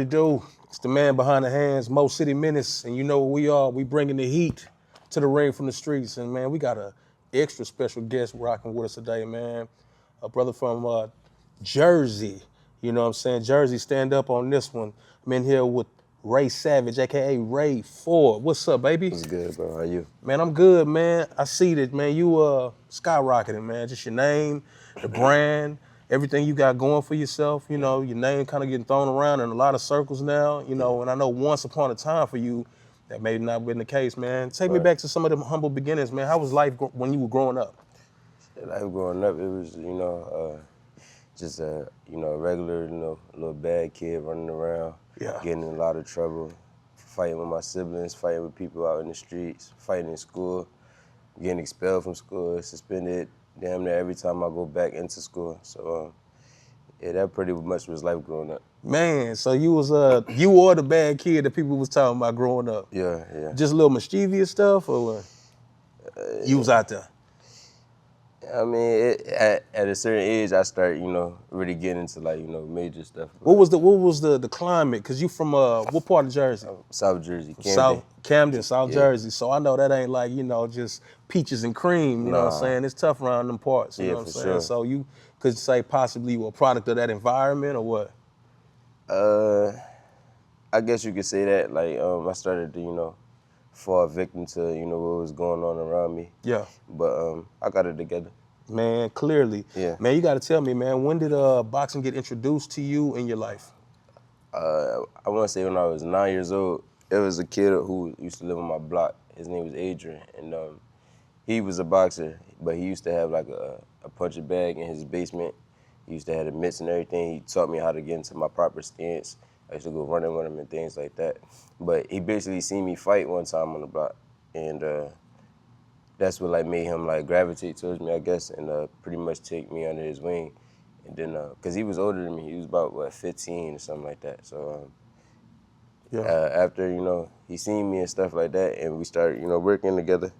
it do? It's the man behind the hands, Mo City Menis, and you know what we are. We bringing the heat to the ring from the streets, and man, we got a extra special guest rocking with us today, man. A brother from Jersey, you know what I'm saying? Jersey, stand up on this one. I'm in here with Ray Savage, AKA Ray Ford. What's up, baby? What's good, bro? How you? Man, I'm good, man. I see that, man. You skyrocketing, man. Just your name, the brand, everything you got going for yourself. You know, your name kind of getting thrown around in a lot of circles now. You know, and I know once upon a time for you, that may not have been the case, man. Take me back to some of them humble beginnings, man. How was life when you were growing up? Life growing up, it was, just a, regular, little bad kid running around, getting in a lot of trouble, fighting with my siblings, fighting with people out in the streets, fighting in school, getting expelled from school, suspended damn near every time I go back into school. So, that pretty much was life growing up. Man, so you was you were the bad kid that people was talking about growing up. Yeah. Just a little mischievous stuff, or what? You was out there. I mean, at a certain age, I started, really getting into major stuff. What was the climate? Cause you from what part of Jersey? South Jersey, Camden. Camden, South Jersey. So I know that ain't like just peaches and cream. You know what I'm saying? It's tough around them parts. You know what I'm saying? Sure. So you could say possibly you were a product of that environment, or what? I guess you could say that. Like, I started to, fall victim to, what was going on around me. Yeah. But I got it together. Man, clearly. Yeah. Man, you got to tell me, man, when did boxing get introduced to you in your life? I want to say when I was 9 years old. There was a kid who used to live on my block. His name was Adrian, and he was a boxer, but he used to have like a punching bag in his basement. He used to have the mitts and everything. He taught me how to get into my proper stance. I used to go running with him and things like that. But he basically seen me fight one time on the block, and that's what made him gravitate towards me, I guess, and pretty much take me under his wing. And then, cause he was older than me, he was about 15 or something like that. So after he seen me and stuff like that, and we started working together,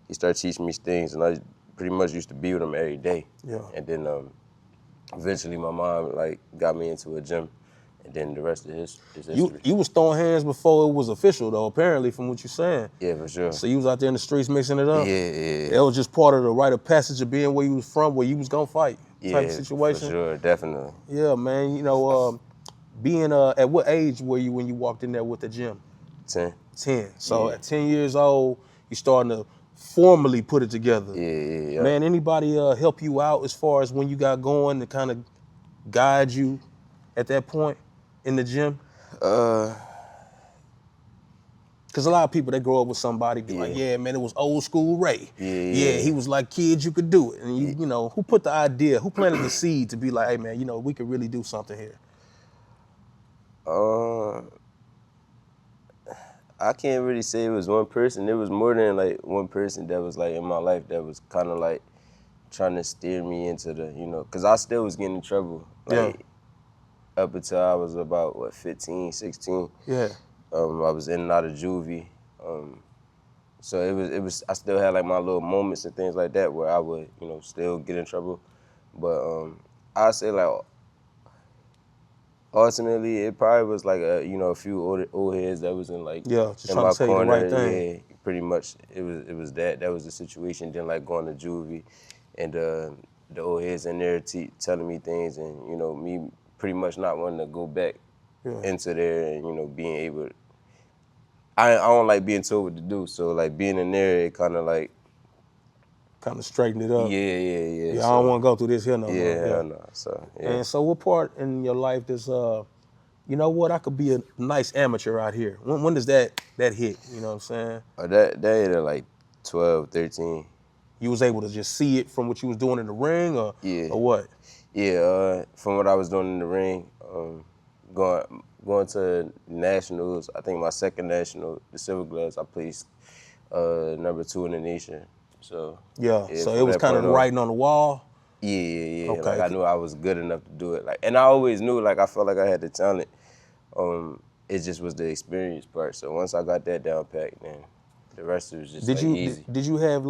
he started teaching me things, and I pretty much used to be with him every day. Yeah. And then eventually my mom got me into a gym. And then the rest of his history. You was throwing hands before it was official, though, apparently, from what you're saying. Yeah, for sure. So you was out there in the streets mixing it up? Yeah. That was just part of the rite of passage of being where you was from, where you was gonna fight type of situation? For sure, definitely. Yeah, man, being, at what age were you when you walked in there with the gym? 10. 10. So at 10 years old, you starting to formally put it together. Yeah. Man, anybody help you out as far as when you got going to kind of guide you at that point? In the gym? Because a lot of people, they grow up with somebody, be like, yeah, man, it was old school Ray. Yeah, he was like, kids, you could do it. And you know, who put the idea, who planted the seed to be like, hey, man, we could really do something here? I can't really say it was one person. It was more than one person that was in my life that was kind of trying to steer me into the, because I still was getting in trouble. Up until I was about, 15, 16. Yeah. I was in and out of juvie. So it was, I still had my little moments and things like that where I would, still get in trouble. But I'd say ultimately it probably was a few old heads that was in just in trying my to say corner. The right thing. Yeah, pretty much it was that was the situation. Then going to juvie and the old heads in there telling me things, and me pretty much not wanting to go back into there and, being able to, I don't like being told what to do. So being in there, it kind of straighten it up. Yeah. I don't want to go through this here no more. Yeah, no. So, And so what part in your life does, I could be a nice amateur out here? When does that hit, you know what I'm saying? That hit at 12, 13. You was able to just see it from what you was doing in the ring or what? Yeah, from what I was doing in the ring, going to nationals. I think my second national, the Silver Gloves, I placed number 2 in the nation. So so it was kind of writing on the wall. Yeah. Okay. I knew I was good enough to do it. And I always knew I felt like I had the talent. It just was the experience part. So once I got that down packed, then the rest was just easy. Did you have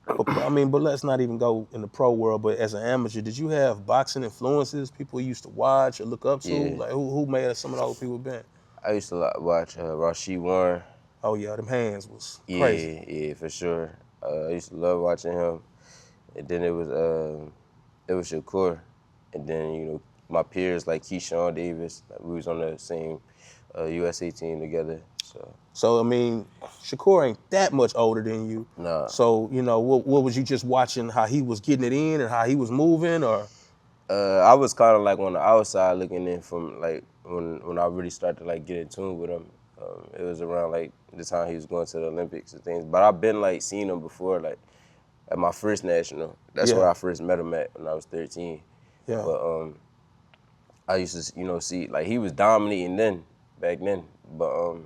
But let's not even go in the pro world. But as an amateur, did you have boxing influences? People you used to watch or look up to? Yeah. Like who made some of those people been? I used to watch Rashid Warren. Oh yeah, them hands was crazy. Yeah, for sure. I used to love watching him. And then it was Shakur. And then, you know, my peers like Keyshawn Davis, like we was on the same USA team together. So I mean, Shakur ain't that much older than you. Nah. So, you know, what was you just watching how he was getting it in and how he was moving, or? I was kind of like on the outside looking in from like when I really started to like get in tune with him. It was around like the time he was going to the Olympics and things. But I've been like seeing him before, like at my first national. That's where I first met him at when I was 13. Yeah. But I used to, you know, see like he was dominating back then. But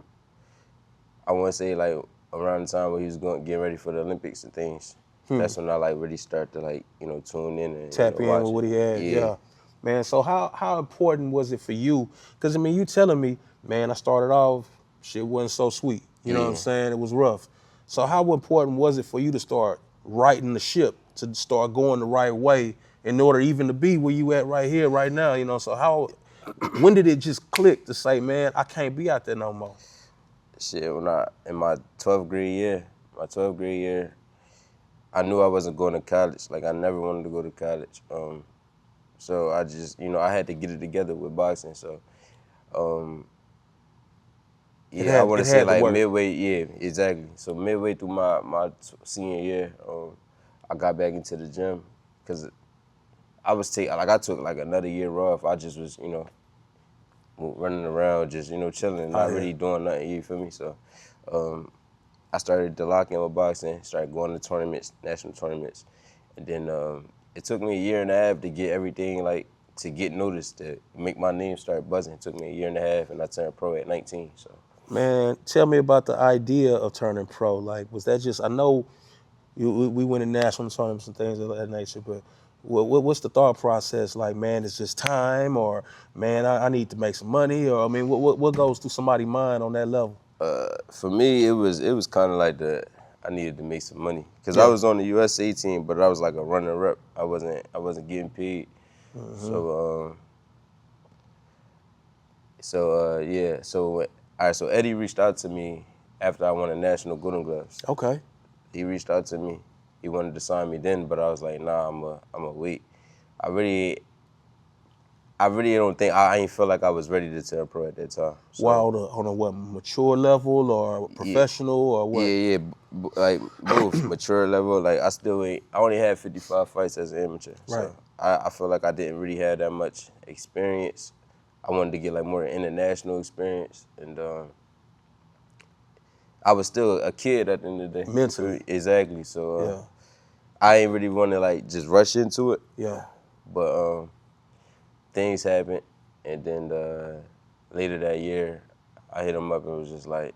I want to say like around the time where he was getting ready for the Olympics and things. That's when I like really start to like, you know, tune in and Tap in watch with what he had. Yeah. Man, so how important was it for you? Because, I mean, you telling me, man, I started off, shit wasn't so sweet. You know what I'm saying? It was rough. So how important was it for you to start righting the ship, to start going the right way in order even to be where you at right here, right now? You know, so when did it just click to say, man, I can't be out there no more? Shit, in my 12th grade year, I knew I wasn't going to college. Like, I never wanted to go to college. So I just, you know, I had to get it together with boxing. So, I want to say like midway, exactly. So midway through my senior year, I got back into the gym because I took like another year off. I just was, you know, running around, just, you know, chilling, not really doing nothing, you feel me? So I started to lock in with boxing, started going to tournaments, national tournaments. And then it took me a year and a half to get everything, like, to get noticed, to make my name start buzzing. It took me a year and a half, and I turned pro at 19, so. Man, tell me about the idea of turning pro. Like, was that just, I know we went in national tournaments and things of that nature, but what's the thought process? Like, man, it's just time, or man, I need to make some money, or I mean, what goes through somebody's mind on that level? For me, it was kind of like I needed to make some money because I was on the USA team, but I was like a runner-up. I wasn't getting paid. So so Eddie reached out to me after I won a national Golden Gloves. Okay. He reached out to me. He wanted to sign me then, but I was like, nah, I'm a wait. I really don't think I ain't feel like I was ready to turn pro at that time. So, Wow, on a what, mature level or professional or what? like both mature level. Like I only had 55 fights as an amateur. Right. So I feel like I didn't really have that much experience. I wanted to get like more international experience, and I was still a kid at the end of the day. Mentally. Exactly. So I ain't really want to like just rush into it. Yeah. But things happened, and then later that year, I hit him up and was just like,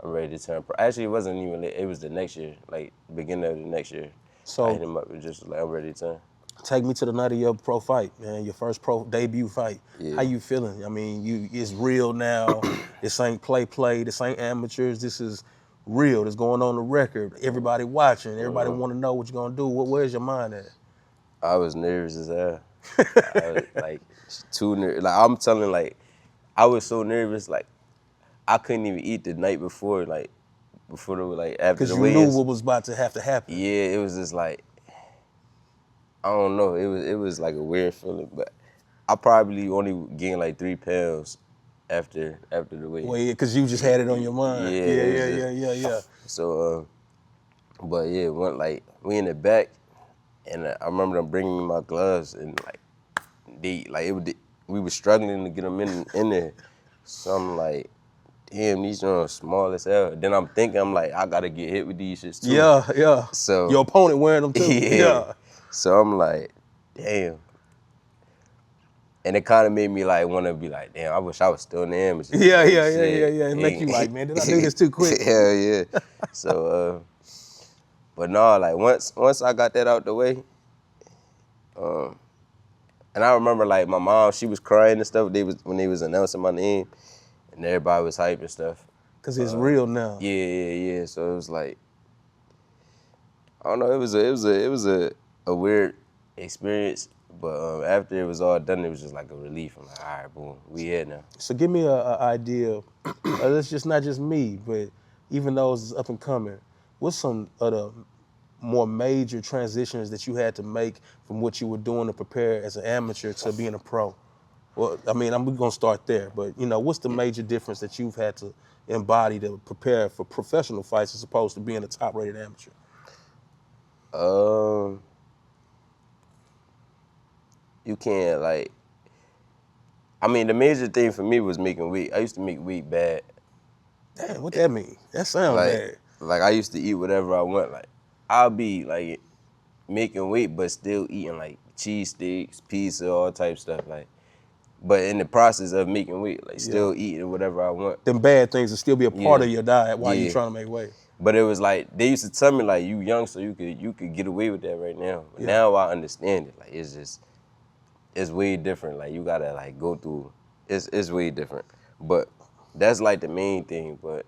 I'm ready to turn pro. Actually, it wasn't even late. It was the next year, like beginning of the next year. So I hit him up and just like, I'm ready to turn. Take me to the night of your pro fight, man. Your first pro debut fight. Yeah. How you feeling? I mean, it's real now. This ain't play. This ain't amateurs. This is real. This going on the record. Everybody watching. Everybody want to know what you're gonna do. Where's your mind at? I was nervous as hell. I was like too nervous. Like I'm telling, like I was so nervous. Like I couldn't even eat the night before. Like after the weigh-ins. Because you knew what was about to have to happen. Yeah, it was just like. I don't know. It was like a weird feeling, but I probably only gained like 3 pounds after the weigh-in. Well, yeah, because you just had it on your mind. Yeah. So, but yeah, we in the back, and I remember them bringing me my gloves, and we were struggling to get them in there. So I'm like, damn, these are small as hell. Then I'm thinking, I gotta get hit with these shits too. Yeah. So your opponent wearing them too. Yeah. So I'm like, damn. And it kind of made me like want to be like, damn, I wish I was still in the amateur. Yeah. It make you like, man, did I do this too quick? Hell yeah. So, but no, like once I got that out the way, and I remember like my mom, she was crying and stuff. When they was announcing my name, and everybody was hype and stuff. Cause it's real now. Yeah. So it was like, I don't know. It was a weird experience, but after it was all done, it was just like a relief. I'm like, all right, boom, we here now. So give me a idea. It's just not just me, but even those up and coming. What's some of the more major transitions that you had to make from what you were doing to prepare as an amateur to being a pro? Well, I mean, we're gonna start there, but what's the major difference that you've had to embody to prepare for professional fights as opposed to being a top-rated amateur? You can't I mean, the major thing for me was making weight. I used to make weight bad. Damn, what that mean? That sounds bad. Like I used to eat whatever I want. Like I'll be like making weight, but still eating like cheesesteaks, pizza, all type stuff. Like, but in the process of making weight, like still eating whatever I want. Them bad things will still be a part of your diet while you're trying to make weight. But it was like they used to tell me like, you young, so you could get away with that right now. But now I understand it. Like it's way different. Like you gotta like go through. It's way different. But that's like the main thing. But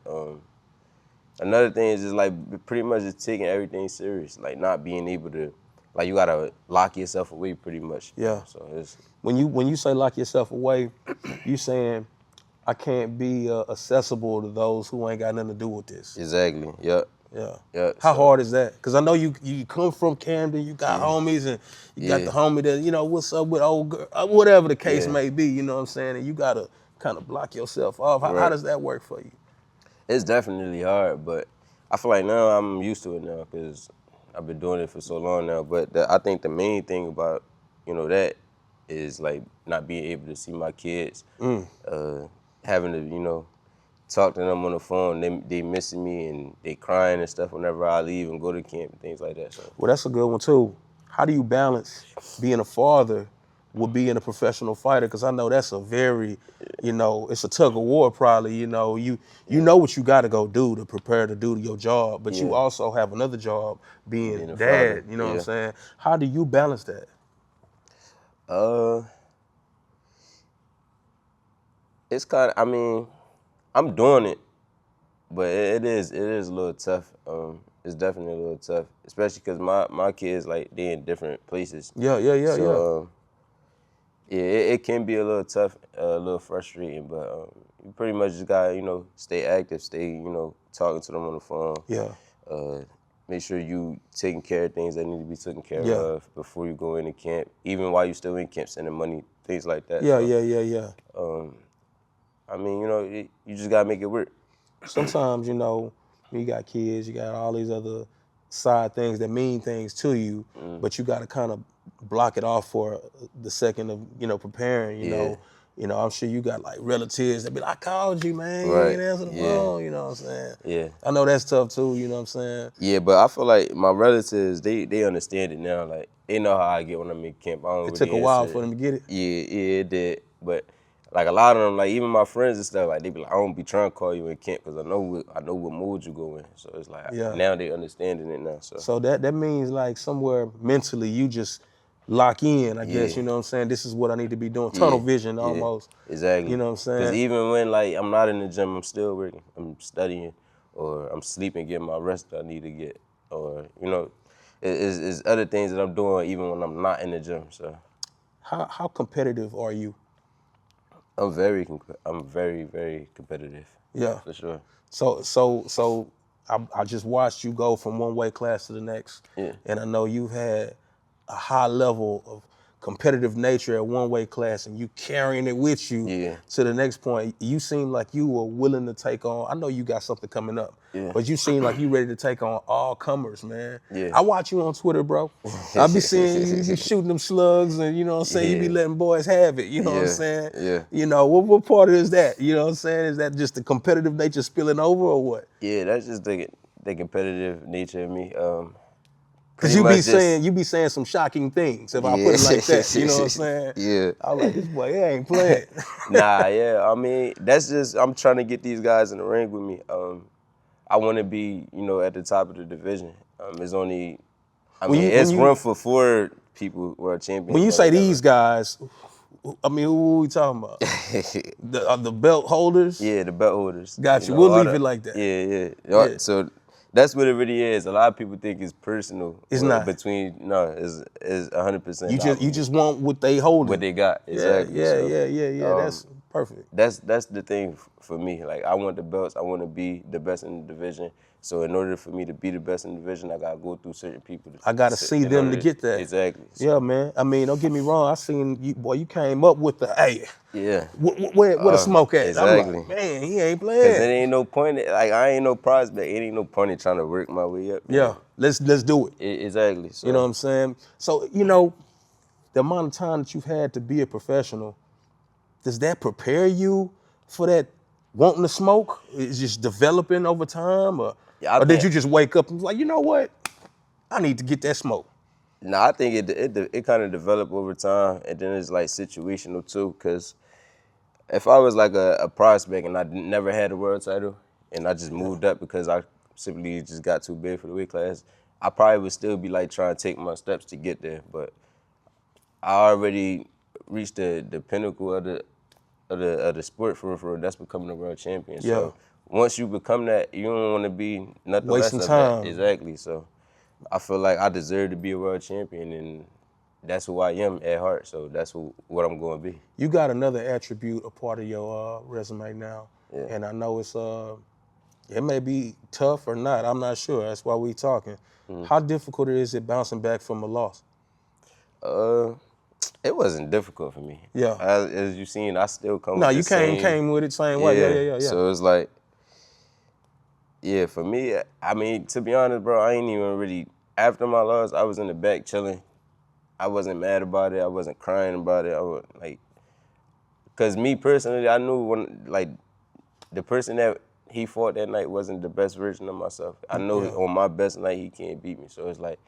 another thing is just like pretty much just taking everything serious. Like not being able to, like you gotta lock yourself away pretty much. Yeah. So it's when you say lock yourself away, you saying I can't be accessible to those who ain't got nothing to do with this. exactly. Yep. Yeah. Yeah. How hard is that? Because I know you come from Camden, you got homies, and you got the homie that, what's up with old girl, whatever the case may be, you know what I'm saying? And you got to kind of block yourself off. How does that work for you? It's definitely hard, but I feel like now I'm used to it now because I've been doing it for so long now. But I think the main thing about, that is like not being able to see my kids, having to, talk to them on the phone. They missing me and they crying and stuff whenever I leave and go to camp and things like that. So. Well, that's a good one too. How do you balance being a father with being a professional fighter? Because I know that's a very, it's a tug of war probably. You know what you got to go do to prepare to do your job, but you also have another job being a dad. father. You know what I'm saying? How do you balance that? It's kind of, I mean, I'm doing it, but it is a little tough. It's definitely a little tough, especially because my kids, like, they in different places. So, it can be a little tough, a little frustrating, but you pretty much just gotta, stay active, stay, talking to them on the phone. Yeah. Make sure you taking care of things that need to be taken care of before you go into camp, even while you still in camp, sending money, things like that. Yeah. I mean, you just gotta make it work. Sometimes, you got kids, you got all these other side things that mean things to you, but you got to kind of block it off for the second of, preparing, you know. I'm sure you got like relatives that be like, I called you, man, you ain't answer the phone, you know what I'm saying? Yeah. I know that's tough too, you know what I'm saying? Yeah, but I feel like my relatives, they understand it now. Like, they know how I get when I'm in camp. I don't It took a while for them to get it? Yeah, it did. But like a lot of them, like even my friends and stuff, like they be like, I don't be trying to call you in camp because I know what mood you go in. So it's like now they understanding it now. So that means like somewhere mentally you just lock in, I guess, you know what I'm saying? This is what I need to be doing. Tunnel vision almost. Exactly. You know what I'm saying? Because even when like I'm not in the gym, I'm still working. I'm studying or I'm sleeping, getting my rest that I need to get. Or, it's other things that I'm doing even when I'm not in the gym. So how competitive are you? I'm very, very competitive. Yeah. For sure. So I just watched you go from one weight class to the next. Yeah. And I know you've had a high level of competitive nature at one weight class and you carrying it with you to the next point. You seem like you were willing to take on, I know you got something coming up, but you seem like you ready to take on all comers, man. Yeah. I watch you on Twitter, bro. I be seeing you be shooting them slugs and you know what I'm saying, you be letting boys have it, you know what I'm saying? Yeah. What part of it is that? You know what I'm saying? Is that just the competitive nature spilling over or what? Yeah, that's just the competitive nature of me. Cause you be saying some shocking things if I put it like that. You know what I'm saying? Yeah. I'm like, this boy, he ain't playing. I mean, that's just, I'm trying to get these guys in the ring with me. I want to be, at the top of the division. It's only, it's room for 4 people world champions. When you say these guys, I mean, who are we talking about? the belt holders? Yeah, the belt holders. Got you. We'll leave it like that. Yeah. So That's what it really is. A lot of people think it's personal. It's not. It's 100% You not. just want what they holding. What they got, exactly. Yeah. That's perfect. That's the thing for me. Like, I want the belts. I want to be the best in the division. So in order for me to be the best in the division, I gotta go through certain people. I gotta see them to get that. Exactly. So, yeah, man. I mean, don't get me wrong. I seen you, boy. You came up with the yeah. Where the smoke at? Exactly. I'm like, man, he ain't playing. Cause it ain't no point. Like, I ain't no prospect. It ain't no point in trying to work my way up. Yeah, let's do it. Exactly. So, You know what I'm saying? So the amount of time that you've had to be a professional, does that prepare you for that wanting to smoke? Is just developing over time, or did you just wake up and be like, you know what? I need to get that smoke. No, I think it kind of developed over time, and then it's like situational too. Cause if I was like a prospect and I never had a world title, and I just moved up because I simply just got too big for the weight class, I probably would still be like trying to take my steps to get there. But I already reached the pinnacle of the sport for real. That's becoming a world champion. Yeah. So once you become that, you don't want to be nothing Wasting less of time. that. Exactly. So I feel like I deserve to be a world champion, and that's who I am at heart. So that's what I'm going to be. You got another attribute, a part of your resume now, and I know it's it may be tough or not. I'm not sure. That's why we talking. How difficult is it bouncing back from a loss? It wasn't difficult for me. Yeah. As you seen, I still come. No, with you the came with it same way. Yeah. So it's like, yeah, for me, I mean, to be honest, bro, I ain't even really, after my loss, I was in the back chilling. I wasn't mad about it. I wasn't crying about it. I was like, because me personally, I knew when, like, the person that he fought that night wasn't the best version of myself. I know on my best night, he can't beat me. So it's like,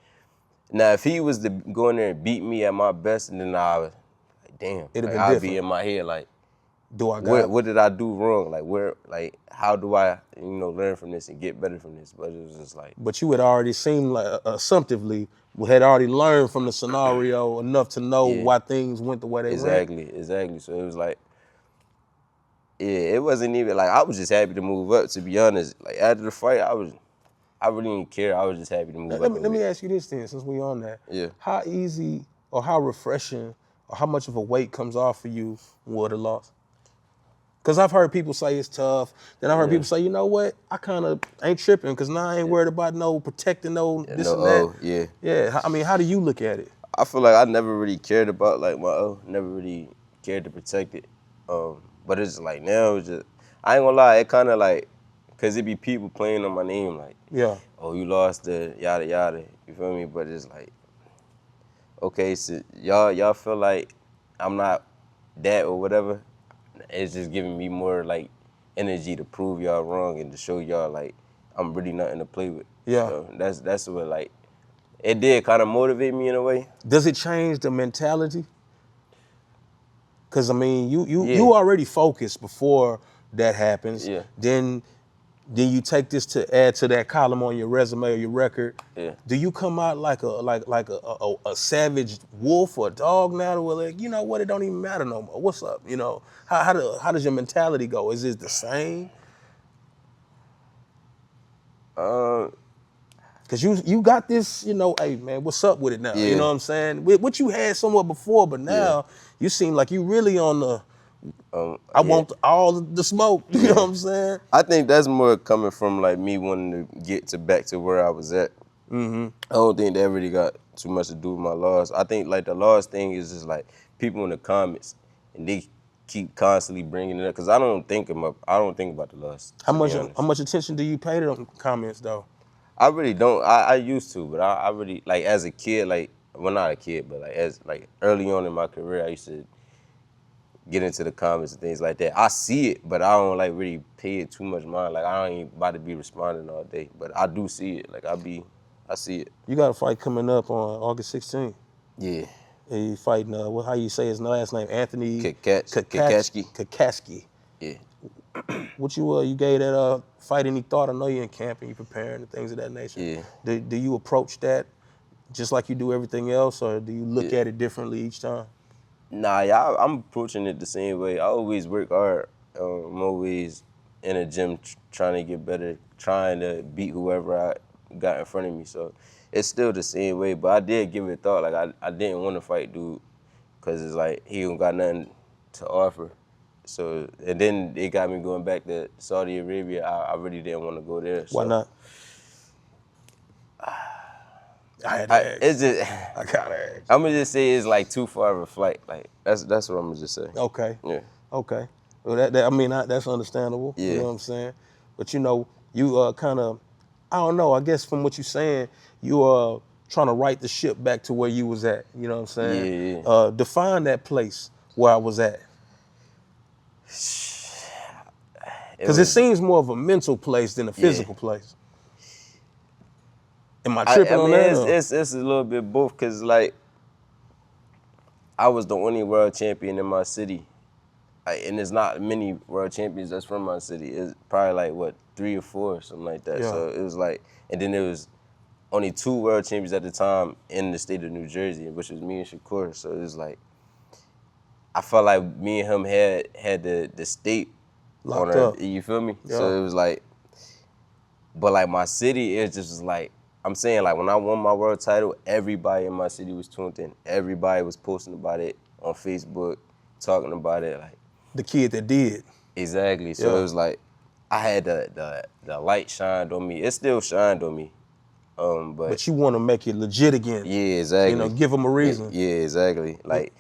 now if he was to go in there and beat me at my best, and then I was like, damn, It'd have like, been I'd different. be in my head like, Do I got what did I do wrong? Like, how do I, learn from this and get better from this? But it was just like. But you had already seen, like, assumptively, had already learned from the scenario enough to know why things went the way they went. Exactly. So it was like, it wasn't even, like, I was just happy to move up, to be honest. Like, after the fight, I really didn't care. I was just happy to move up. Let me ask you this then, since we on that. Yeah. How easy or how refreshing or how much of a weight comes off for you with a loss? Because I've heard people say it's tough. Then I heard people say, you know what? I kind of ain't tripping because now I ain't worried about no protecting this and that. Yeah. I mean, how do you look at it? I feel like I never really cared about, like, my never really cared to protect it. But it's like now, it's just, I ain't gonna lie, it kind of like, because it be people playing on my name, like, oh, you lost the yada yada, you feel me? But it's like, okay, so y'all feel like I'm not that or whatever. It's just giving me more, like, energy to prove y'all wrong and to show y'all, like, I'm really nothing to play with. Yeah. So that's what, like, it did kind of motivate me in a way. Does it change the mentality? Because, I mean, you already focused before that happens. Yeah. Then you take this to add to that column on your resume or your record. Yeah. Do you come out like a savage wolf or a dog now? Where, like, you know what? It don't even matter no more. What's up? You know, how does your mentality go? Is it the same? Cause you got this, hey man, what's up with it now? You know what I'm saying? What you had somewhat before, but now you seem like you really on the. I want all the smoke. You know what I'm saying? I think that's more coming from, like, me wanting to get back to where I was at. I don't think that really got too much to do with my loss. I think, like, the loss thing is just like people in the comments, and they keep constantly bringing it up because I don't think about the loss. How much attention do you pay to them comments though? I really don't. I used to, but I really, like, as a kid, like, well, not a kid, but like early on in my career, I used to get into the comments and things like that. I see it, but I don't, like, really pay it too much mind. Like, I ain't about to be responding all day, but I do see it. Like, I see it. You got a fight coming up on August 16th. Yeah. And you fighting, how you say his last name? Anthony Cacace. Yeah. What you gave that fight any thought? I know you're in camp and you're preparing and things of that nature. Yeah. Do you approach that just like you do everything else, or do you look at it differently each time? Nah, I'm approaching it the same way. I always work hard. I'm always in a gym trying to get better trying to beat whoever I got in front of me. So it's still the same way, but I did give it thought. Like I didn't want to fight dude because it's like he don't got nothing to offer. So and then it got me going back to Saudi Arabia. I really didn't want to go there. Why so. not? I had to ask. It's just I gotta ask. I'm gonna just say it's like too far of a flight. Like that's what I'm gonna just say. Okay. Yeah. Okay. Well, I mean, that's understandable. Yeah. You know what I'm saying? But you know, you kind of, I don't know. I guess from what you're saying, you trying to right the ship back to where you was at. You know what I'm saying? Yeah. Define that place where I was at. Because it seems more of a mental place than a physical place. Am I tripping on that? It's a little bit both, because like I was the only world champion in my city. And there's not many world champions that's from my city. It's probably like, what, 3 or 4, something like that. Yeah. So it was like, and then there was only 2 world champions at the time in the state of New Jersey, which was me and Shakur. So it was like, I felt like me and him had the state Locked on our, up. you feel me? Yeah. So it was like, but like my city, it just was like, I'm saying, like when I won my world title, everybody in my city was tuned in. Everybody was posting about it on Facebook, talking about it. Like The kid that did. exactly. So Yeah. it was like I had the light shined on me. It still shined on me. But you want to make it legit again. Yeah, exactly. You know, give them a reason. Yeah, exactly. Like,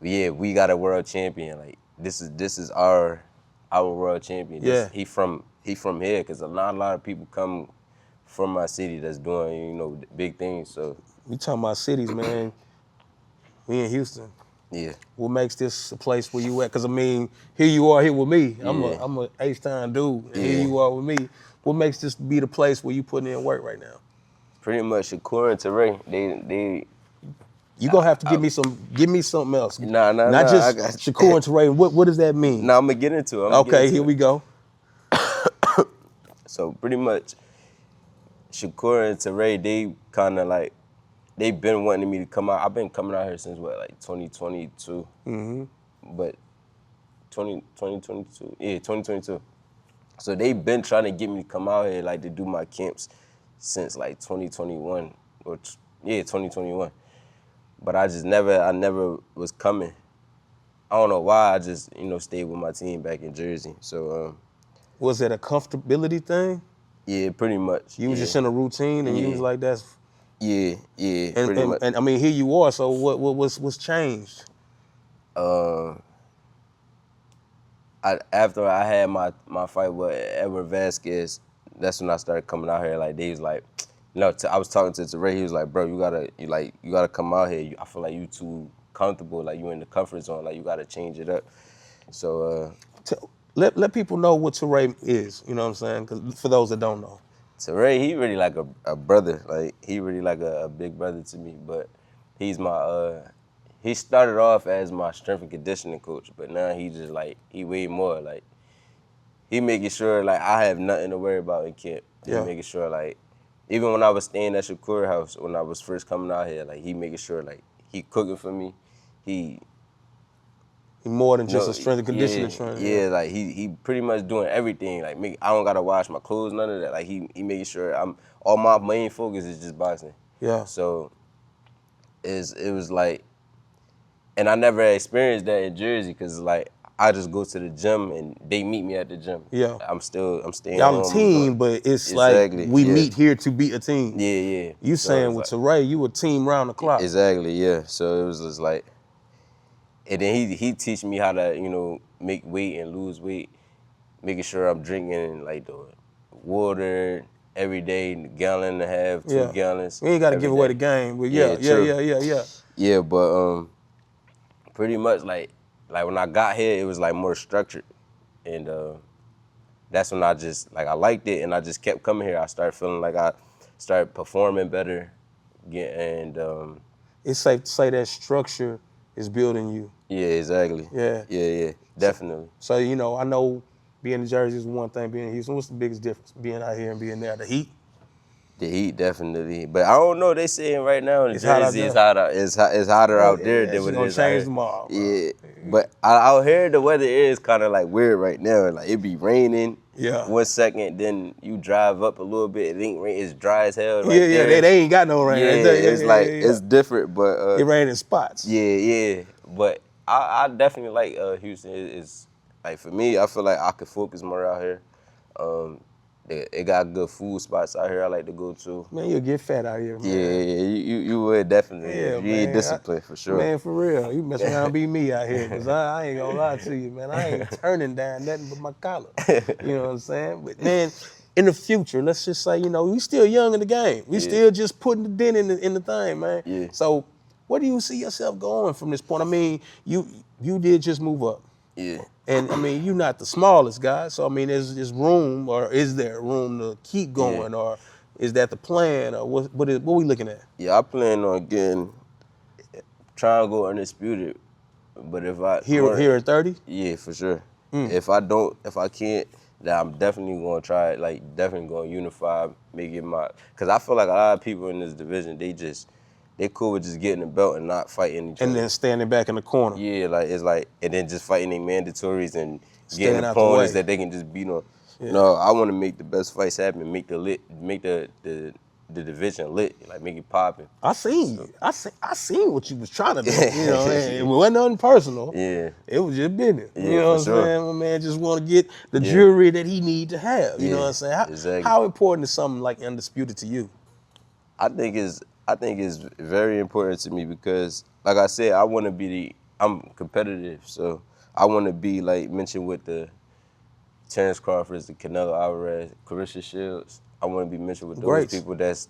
yeah, we got a world champion. Like this is our world champion. Yeah. He from here, because a lot of people come from my city that's doing, you know, big things. So We talking about cities, man. We in Houston. yeah. What makes this a place where you at? Because I mean, here you are here with me. I'm Yeah. a H-Town dude, and here Yeah. you are with me. What makes this be the place where you putting in work right now? Pretty much Shakur and Tarae, they You gonna have to give me something else. Nah, Not just I got Shakur and Tarae. What does that mean? Now I'm gonna get into it. Okay, here we go. So pretty much, Shakur and Tarae, they kind of like, they been wanting me to come out. I've been coming out here since what, like 2022. But 2022, yeah, 2022. So they been trying to get me to come out here, like to do my camps since like 2021 or 2021. But I never was coming. I don't know why. I just, you know, stayed with my team back in Jersey. So Was it a comfortability thing? yeah, pretty much. You was just in a routine, and you was like, "That's." Yeah, pretty much. And I mean, here you are. So what's changed? After I had my fight with Edward Vasquez, that's when I started coming out here. Like they was like, you know, I was talking to Tarae. He was like, "Bro, you gotta come out here. I feel like you too comfortable. Like you in the comfort zone. Like you gotta change it up." So Let people know what Tarae is. You know what I'm saying? 'Cause for those that don't know. Tarae, he really like a brother. Like he really like a big brother to me. But he's my he started off as my strength and conditioning coach, but now he just like he way more. Like he making sure like I have nothing to worry about in camp. He making sure like even when I was staying at Shakur house when I was first coming out here, like he making sure like he cooking for me. He More than just a strength and conditioning trainer. Yeah, like he pretty much doing everything. Like I don't gotta wash my clothes, none of that. Like he making sure all my main focus is just boxing. Yeah. So it was like, and I never experienced that in Jersey, because like I just go to the gym and they meet me at the gym. Yeah. I'm staying Y'all home. a team, but it's Exactly, like we yeah. meet here to be a team. Yeah. You So saying it's with like, Tarae, you a team round the clock. exactly, yeah. So it was just like, and then he teach me how to, you know, make weight and lose weight, making sure I'm drinking like the water every day, a gallon and a half, 2 gallons. You ain't got to every give away day. the game, but Yeah, yeah. Yeah, but pretty much like when I got here, it was like more structured, and that's when I just like I liked it, and I just kept coming here. I started feeling like I started performing better, and It's safe to say that structure is building you. yeah, exactly. Yeah, definitely. So you know, I know being in Jersey is one thing. Being in Houston, what's the biggest difference? Being out here and being there, the heat. The heat definitely, but I don't know. They saying right now in It's hot out Jersey it's there. hotter. It's hotter out there Yeah, than it's what it gonna is out change here. tomorrow, bro. Yeah, but out here the weather is kind of like weird right now. Like it be raining. Yeah. 1 second, then you drive up a little bit. It ain't rain. It's dry as hell right Yeah, there. they ain't got no rain. Yeah, it's like it's different, but it rain in spots. yeah. But I definitely like Houston. It's like for me, I feel like I could focus more out here. It got good food spots out here I like to go to. Man, you'll get fat out here, man. Yeah, you would definitely. Yeah, You man. ain't disciplined for sure. Man, for real. You mess around and be me out here. Because I ain't gonna lie to you, man. I ain't turning down nothing but my collar. You know what I'm saying? But, man, in the future, let's just say, we still young in the game. We still just putting the dent in the thing, man. Yeah. So where do you see yourself going from this point? I mean, you did just move up. Yeah. And, I mean, you're not the smallest guy. So, I mean, is room, or is there room to keep going? Yeah. Or is that the plan? Or what we looking at? Yeah, I plan on trying to go undisputed. But if I Here at 30? Yeah, for sure. If I can't, then I'm definitely gonna try it. Like definitely gonna unify, make it because I feel like a lot of people in this division, they cool with just getting the belt and not fighting each other. And then standing back in the corner. Yeah, like it's like, and then just fighting their mandatories and Staying getting out the opponents way. that they can just beat on. Yeah. No, I want to make the best fights happen, make the division lit, like make it popping. I seen you. I seen what you was trying to do. And it wasn't nothing personal. Yeah. It was just business. Yeah, You know what I'm for sure. saying? My man just want to get the jewelry that he need to have. You know what I'm saying? Exactly. How important is something like Undisputed to you? I think it's very important to me because, like I said, I'm competitive, so I want to be like mentioned with the Terrence Crawfords, the Canelo Alvarez, Clarissa Shields. I want to be mentioned with those Greats. people that's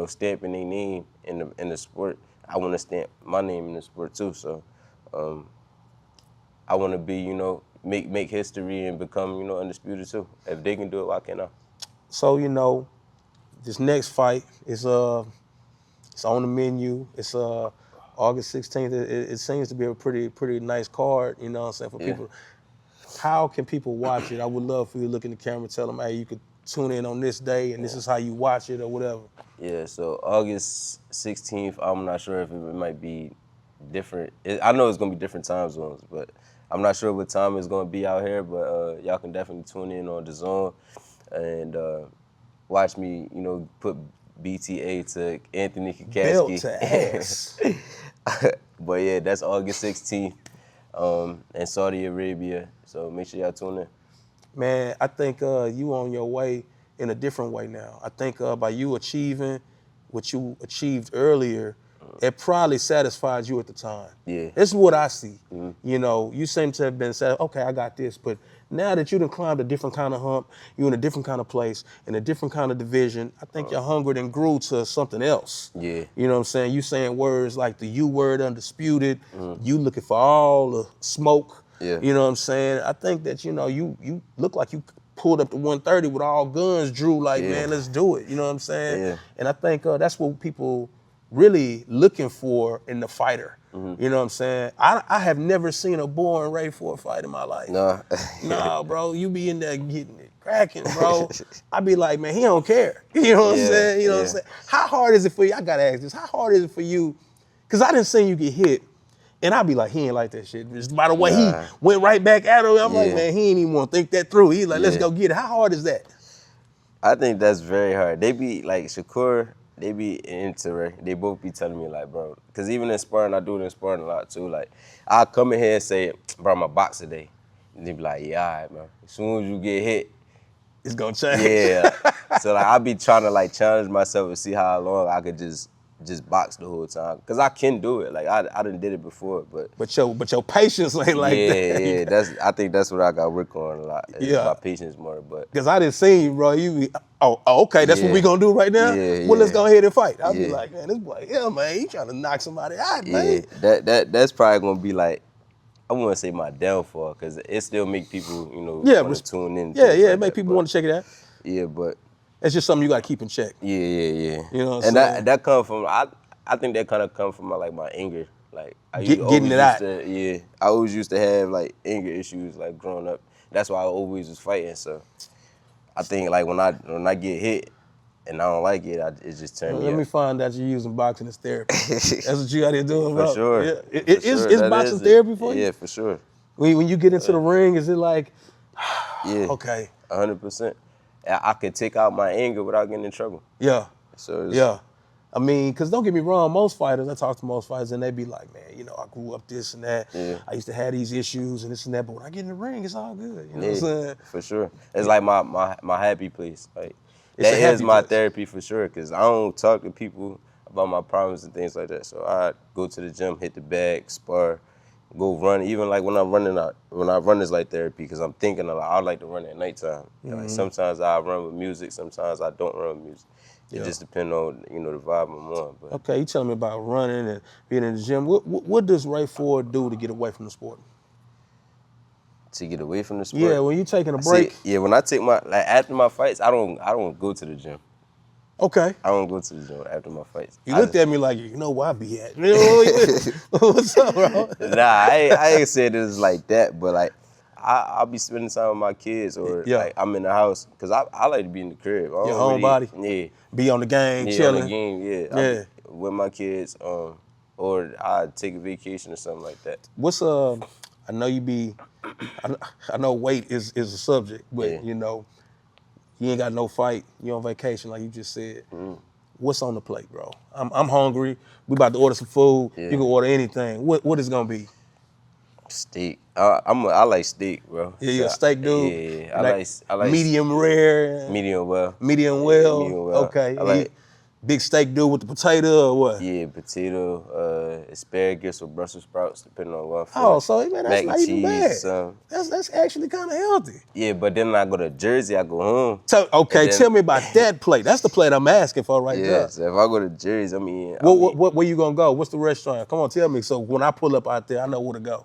stamping their name in the sport. I want to stamp my name in the sport too. So I want to be make history and become undisputed too. If they can do it, why can't I? So this next fight is it's on the menu. It's August 16th. It seems to be a pretty nice card. You know what I'm saying, for people. How can people watch it? I would love for you to look in the camera and tell them, hey, you could tune in on this day and this is how you watch it or whatever. Yeah, so August 16th, I'm not sure if it might be different. I know it's going to be different time zones, but I'm not sure what time it's going to be out here, but y'all can definitely tune in on the zone and watch me, put BTA to Anthony Cacace. Belt to ass. But yeah, that's August 16th in Saudi Arabia, so make sure y'all tune in. Man, I think you on your way in a different way now. I think by you achieving what you achieved earlier, it probably satisfied you at the time. Yeah. This is what I see. You seem to have been said, okay, I got this, but now that you done climbed a different kind of hump, you're in a different kind of place, in a different kind of division, I think your hunger then grew to something else. Yeah. You know what I'm saying? You saying words like the U word, undisputed, you looking for all the smoke. Yeah. You know what I'm saying? I think that, you look like you pulled up to 130 with all guns, Drew, like, man, let's do it. You know what I'm saying? Yeah. And I think that's what people really looking for in the fighter. You know what I'm saying? I have never seen a born ready for a fight in my life. No. Nah, bro, you be in there getting it cracking, bro. I be like, man, he don't care. You know what I'm saying? You know what I'm saying? How hard is it for you? I gotta ask this. How hard is it for you? Because I didn't see you get hit. And I be like, he ain't like that shit. Just by the way, he went right back at him. I'm like, man, he ain't even want to think that through. He's like, let's go get it. How hard is that? I think that's very hard. They be like Shakur, they be into it. They both be telling me like, bro, because even in sparring, I do it in sparring a lot too. Like, I come in here and say, bro, I'm a boxer today. And they be like, yeah, all right, man. As soon as you get hit, it's gonna change. Yeah. So like, I be trying to like challenge myself and see how long I could just box the whole time, cause I can do it. Like I done did it before, but your patience ain't like that. Yeah. I think that's what I got to work on a lot. My patience more, but cause I didn't see you, bro. You be, okay, that's what we gonna do right now. Yeah, well, let's go ahead and fight. I'll be like, man, this boy, man, he trying to knock somebody out, man. That's probably gonna be like, I wouldn't say my downfall, cause it still make people, want to tune in. Yeah, it make people want to check it out. Yeah, but it's just something you gotta keep in check. Yeah. You know what I'm and saying? that come from I think that kind of come from my anger. Like getting it out. I always used to have like anger issues like growing up. That's why I always was fighting. So I think like when I get hit, and I don't like it, it just turned me Let me up. find out you're using boxing as therapy. That's what you out here doing, bro. For sure. Yeah. For sure. Is That boxing is it. therapy for you? Yeah, for sure. When you get into the ring, is it like, Yeah. okay. 100%. I can take out my anger without getting in trouble. Yeah. So Yeah. I mean, because don't get me wrong, most fighters, I talk to most fighters, and they be like, man, you know, I grew up this and that. Yeah. I used to have these issues and this and that, but when I get in the ring, it's all good. You know what I'm Yeah, saying? for sure. It's like my happy place. Like It's that a is happy my place. therapy for sure. Cause I don't talk to people about my problems and things like that. So I go to the gym, hit the bag, spar, go run. Even like when I'm running out, when I run is like therapy. Cause I'm thinking a lot. I like to run at nighttime. And like sometimes I run with music. Sometimes I don't run with music. It Yeah. just depends on the vibe I'm on. But Okay, you telling me about running and being in the gym. What does Ray Ford do to get away from the sport? to get away from the sport. Yeah, when you taking a See, break. yeah, when I take after my fights, I don't go to the gym. Okay. I don't go to the gym after my fights. You looked at me like, you know where I be at. You know, what's up, bro? Nah, I ain't said it was like that, but like I'll be spending time with my kids or Yeah. like I'm in the house because I like to be in the crib. I don't Your homebody? Yeah. Be on the game, Yeah, chilling. on the game, yeah. Yeah. With my kids, or I take a vacation or something like that. What's I know you be, I know weight is a subject, but Yeah. you know, you ain't got no fight. You on vacation, like you just said. What's on the plate, bro? I'm hungry. We about to order some food. Yeah. You can order anything. What is gonna be? Steak. I like steak, bro. Yeah, you a steak dude? Yeah. I like medium rare. medium well. Medium well. Medium well. Okay. I like big steak dude with the potato or what? yeah, potato, asparagus or Brussels sprouts, depending on what I'm Oh, feeling. so man, that's Mac not and even bad. cheese, That's actually kind of healthy. Yeah, but then I go to Jersey, I go home. So, okay, And then- tell me about that plate. That's the plate I'm asking for right Yeah, there. so if I go to Jersey, I mean, Where you gonna go? What's the restaurant? Come on, tell me. So when I pull up out there, I know where to go.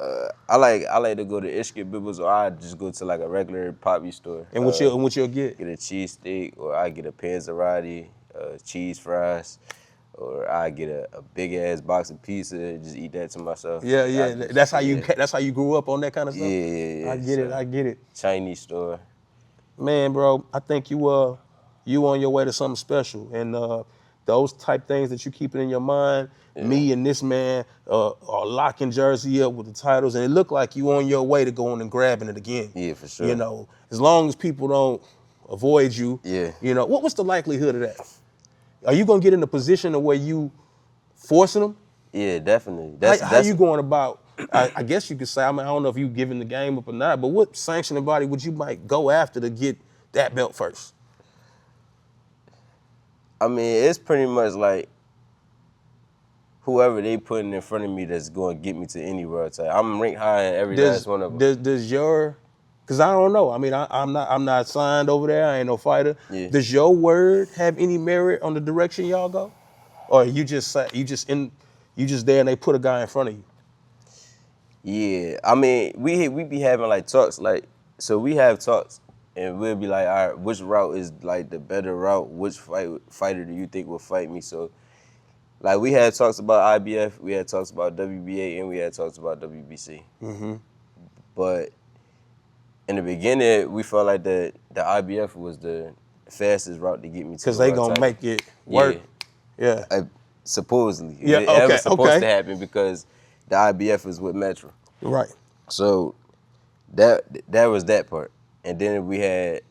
I like to go to Ishka Bibbles, or I just go to like a regular poppy store. And what you'll get? Get a cheesesteak, or I get a panzerotti, cheese fries, or I get a big ass box of pizza and just eat that to myself. Yeah. That's how you grew up on that kind of stuff. Yeah. I get it. Chinese store. Man, bro, I think you on your way to something special, and those type things that you keeping in your mind. Me and this man are locking Jersey up with the titles, and it looked like you on your way to going and grabbing it again. Yeah, for sure. You know, as long as people don't avoid you. Yeah. You know, what's the likelihood of that? Are you gonna get in a position of where you forcing them? Yeah, definitely. How you going about? I guess you could say. I mean, I don't know if you giving the game up or not, but what sanctioning body would you might go after to get that belt first? I mean, it's pretty much like whoever they putting in front of me that's going to get me to any world title. I'm ranked high in every last one of them. Does your, because I don't know. I mean, I'm not signed over there. I ain't no fighter. Yeah. Does your word have any merit on the direction y'all go, or you just there and they put a guy in front of you? Yeah, I mean, we be having like talks, like, so we have talks, and we'll be like, all right, which route is like the better route? Which fighter do you think will fight me? So, like, we had talks about IBF, we had talks about WBA, and we had talks about WBC. But in the beginning, we felt like the IBF was the fastest route to get me to Because the they world gonna title. make it work. Yeah. Supposedly. Yeah, It was supposed okay. to happen because the IBF is with Metro. Right. So that was that part. And then we had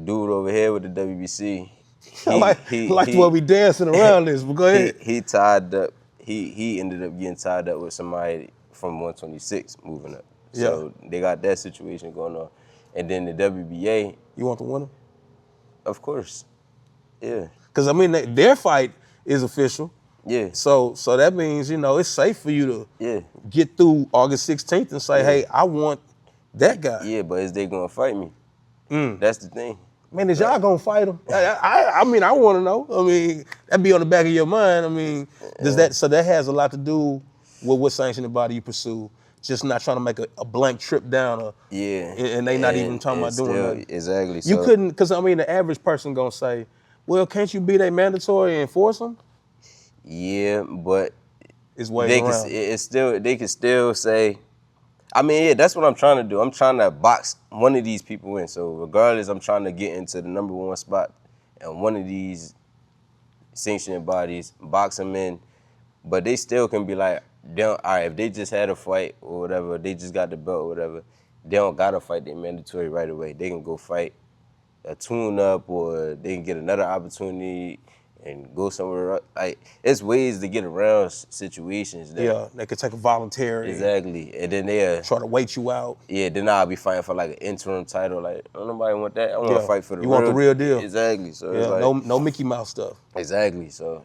dude over here with the WBC. I like the way we dancing around this, but go ahead. He tied up. He ended up getting tied up with somebody from 126 moving up. So they got that situation going on. And then the WBA. You want the winner? Of course. Yeah. Because I mean, their fight is official. Yeah. So that means, you know, it's safe for you to get through August 16th and say, hey, I want that guy. Yeah, but is they gonna fight me? That's the thing. Man, is y'all gonna fight him? I mean, I want to know. I mean, that be on the back of your mind. I mean, so that has a lot to do with what sanctioning body you pursue. Just not trying to make a blank trip down, and they not even talking about doing nothing. Exactly. You couldn't, because I mean, the average person gonna say, well, can't you be that mandatory and enforce them? Yeah, but It's ways around. They can still say, I mean, yeah, that's what I'm trying to do. I'm trying to box one of these people in. So regardless, I'm trying to get into the #1 spot and one of these sanctioning bodies, box them in. But they still can be like, all right, if they just had a fight or whatever, they just got the belt or whatever, they don't gotta fight their mandatory right away. They can go fight a tune-up, or they can get another opportunity and go somewhere else. Like, it's ways to get around situations that. Yeah, they could take a voluntary. Exactly. And then they'll try to wait you out. Yeah, then I'll be fighting for like an interim title. Like, don't nobody want that. I want to fight for the you want the real deal. Exactly. So yeah, it's like no Mickey Mouse stuff. Exactly. So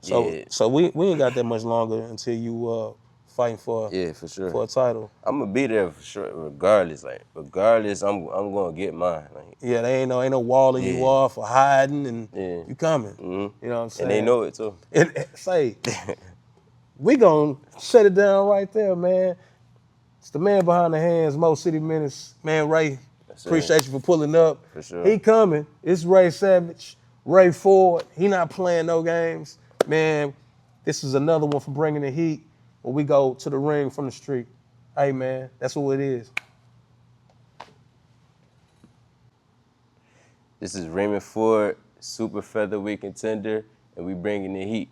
So we ain't got that much longer until you fighting for for sure for a title. I'm gonna be there for sure, regardless. Like regardless, I'm gonna get mine. Like, yeah, there ain't no walling you off or hiding, and you coming. Mm-hmm. You know what I'm saying? And they know it too. And say, we gonna shut it down right there, man. It's the man behind the hands, Mo City Menis, man. Ray, appreciate you for pulling up. For sure. He coming. It's Ray Savage, Ray Ford. He not playing no games, man. This is another one for bringing the heat. When we go to the ring from the street. Hey, man, that's what it is. This is Raymond Ford, Super Featherweight Contender, and we bringing the heat.